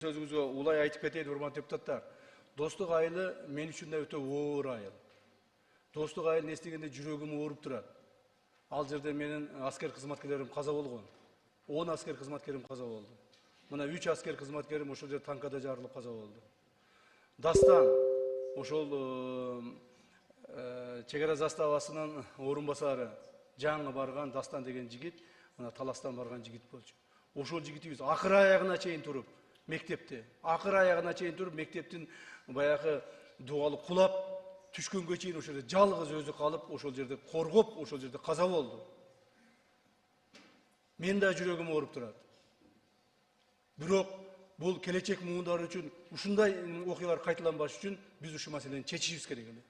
Sözүңүзгө улай айтып кетейин, урматтуу депутаттар. Достук айылы мен үчүн да өтө оор айыл. Достук айылын эстегенде жүрөгүм ооруп турат. Ал жерде менин аскер кызматкерлерим каза болгон. 10 аскер кызматкерим каза болду. Мына 3 аскер кызматкерим ошол жерде танкада жарылып каза болду. Дастан ошол чек ара заставасынын орун басары жаңы барган Дастан деген жигит, мына Таластан барган жигит болчу. Ошол жигитибиз акыр аягына чейин туруп мектепте, акыр аягына чейин туруп мектептин баягы дубалы кулап түшкөнгө чейин ошол жерде жалгыз өзү калып, ошол жерде коргоп, ошол жерде каза болду. Мен да жүрөгүм ооруп турат. Бирок бул келечек муундар үчүн ушундай окуялар кайталанбаш үчүн биз ушул маселени чечишибиз керек эле.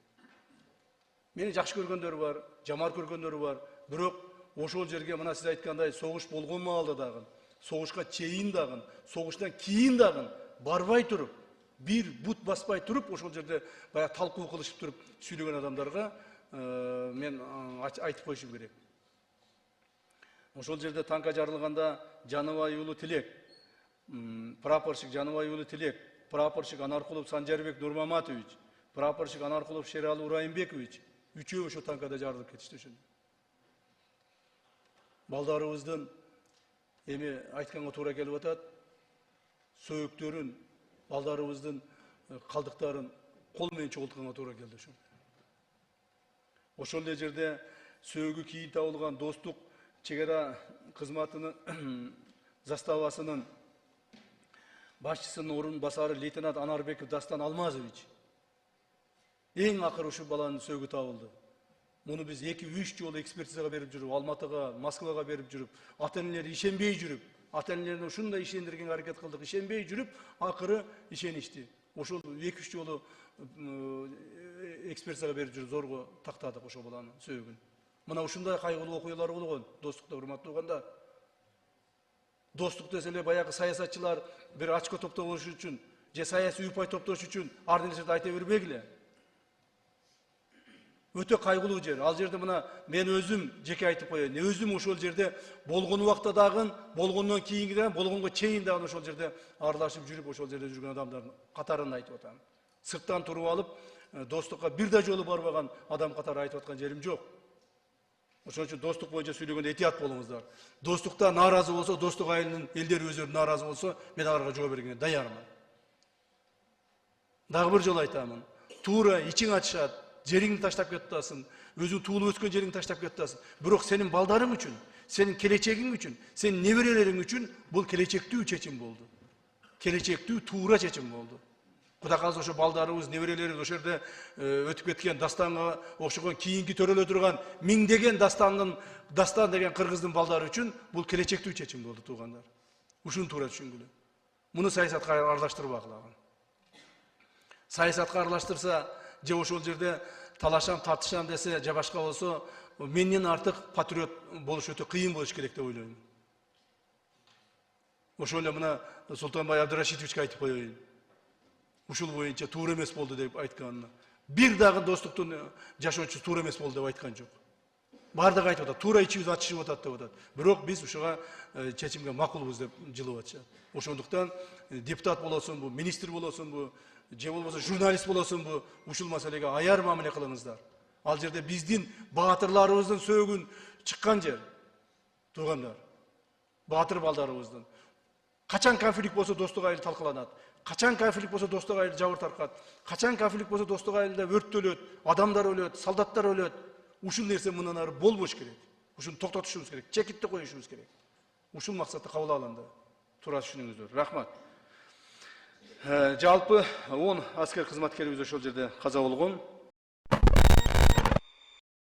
Мени жакшы көргөндөр бар, жаман көргөндөр бар. Бирок ошол жерге мына сиз айткандай согуш болгон маалда дагы, согушка чейин дагы, согуштан кийин дагы барбай туруп, бир бут баспай туруп, ошол жерде баягы талкуу кылышып туруп сүйлөгөн адамдарга мен айтып коюшум керек. Ошол жерде танка жарылганда Жаныбай уулу Тилек, прапорщик Жаныбай уулу Тилек, прапорщик Анаркулов Санжарбек Нурмаматович, прапорщик Анаркулов Шералы Урайымбекович үчөө ошо танкада жарылып кетишти ошондо. Балдарыбыздын эми айтканга туура келип атат. Сөөктөрүн, балдарыбыздын калдыктарын кол менен чогултканга туура келди ошо. Ошол эле жерде сөөгү кийин табылган Достук чек ара кызматынын заставасынын башчысынын орун басары лейтенант Анарбеков Дастан Алмазович эң акыры ушул баланын сөөгү табылды. Муну биз 2-3 жолу экспертизага берип жүрүп, Алматыга, Москвага берип жүрүп, ата-энелери ишенбей жүрүп, ата-энелерин ушундай ишендиргенге аракет кылдык, ишенбей жүрүп, акыры ишеништи. Ошол 2-3 жолу экспертизага берип жүрүп, зорго тактадык ошол баланын сөөгүн. Мына ушундай кайгылуу окуялар болгон Достукта, урматтуу угандар. Достук десе эле баягы саясатчылар бир очко топтош үчүн, же саясий упай топтош үчүн ар нерсени айта бербегиле. Өтө кайгылуу жер. Ал жерде мына мен өзүм жеке айтып коеюн. Өзүм ошол жерде болгон убакта дагы, болгондон кийинки дагы, болгонго чейин дагы ошол жерде аралашып жүрүп, ошол жерде жүргөн адамдардын катарын айтып атам. Сырттан туруп алып, Достукка бир да жолу барбаган адам катары айтып аткан жерим жок. Ошон үчүн Достук боюнча сүйлөгөндө этият болуңуздар. Достукта нааразы болсо, Достук айылынын элдери өздөрү нааразы болсо, мен аларга жооп бергенге даярмын. Дагы бир жолу айтамын. Туура ичиң ачышат, жериңди таштап кетасың, өзүң туулуп өскөн жериңди таштап кетасың. Бирок сенин балдарың үчүн, сенин келечегиң үчүн, сенин неберелериң үчүн бул келечектүү чечим болду. Келечектүү туура чечим болду. Кудай калса ошо балдарыбыз, неберелерибиз ошол жерде өтүп кеткен Дастанга окшогон кийинки төрөлө турган миңдеген Дастан деген кыргыздын балдары үчүн бул келечектүү чечим болду, туугандар. Ушуну туура түшүнгүлө. Муну саясатка аралаштырбагыла. Саясатка аралаштырса, же ошол жерде талашам, тартышам десе, же башка болсо, менден артык патриот болуш өтө кыйын болуш керек деп ойлойм. Ошол эле мына Султанбай Абдырашитовичке айтып коеюн. Ушул боюнча туура эмес болду деп айтканына. Бир дагы Достуктун жашоочусу туура эмес болду деп айткан жок. Бардыгы айтып атат, туура ичибиз ачышып атат деп атат. Бирок биз ушуга чечимге макулбуз деп жылып атышат. Ошондуктан депутат болосунбу, министр болосунбу, же болбосо журналист болосунбу, ушул маселеге аяр мамиле кылыңыздар. Ал жерде биздин баатырларыбыздын сөөгүн чыккан жер. Туугандар, баатыр балдарыбыздын. Качан конфликт болсо Достук айыл талкаланат. Качан конфликт болсо Достук айыл жабыр таркат. Качан конфликт болсо Достук айылда өрттөлөт, адамдар өлөт, солдаттар өлөт. Ушул нерсе мындан ары болбош керек. Ушуну токтотушубуз керек, чекитти коюшубуз керек. Ушул максатты кабыл алганда туура түшүнүңүздөр. Рахмат. Жалпы 10 аскер кызматкерибиз ошол жерде каза болгон.